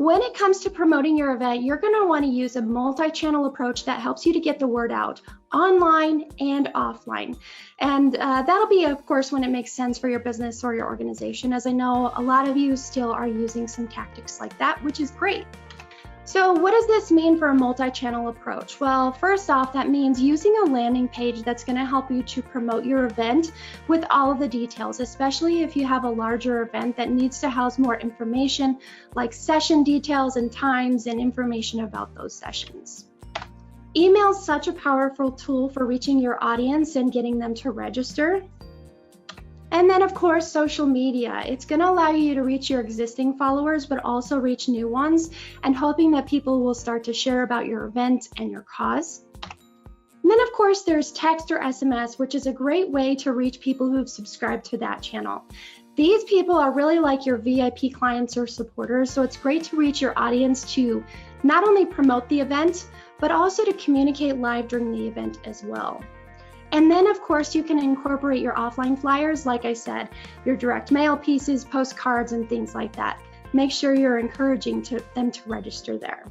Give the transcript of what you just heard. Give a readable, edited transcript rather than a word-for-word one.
When it comes to promoting your event, you're going to want to use a multi-channel approach that helps you to get the word out online and offline. And that'll be, of course, when it makes sense for your business or your organization, as I know a lot of you still are using some tactics like that, which is great. So what does this mean for a multi-channel approach? Well, first off, that means using a landing page that's going to help you to promote your event with all of the details, especially if you have a larger event that needs to house more information like session details and times and information about those sessions. Email is such a powerful tool for reaching your audience and getting them to register. And then, of course, social media. It's going to allow you to reach your existing followers, but also reach new ones, and hoping that people will start to share about your event and your cause. And then, of course, there's text or SMS, which is a great way to reach people who've subscribed to that channel. These people are really like your VIP clients or supporters, so it's great to reach your audience to not only promote the event, but also to communicate live during the event as well. And then, of course, you can incorporate your offline flyers, like I said, your direct mail pieces, postcards, and things like that. Make sure you're encouraging them to register there.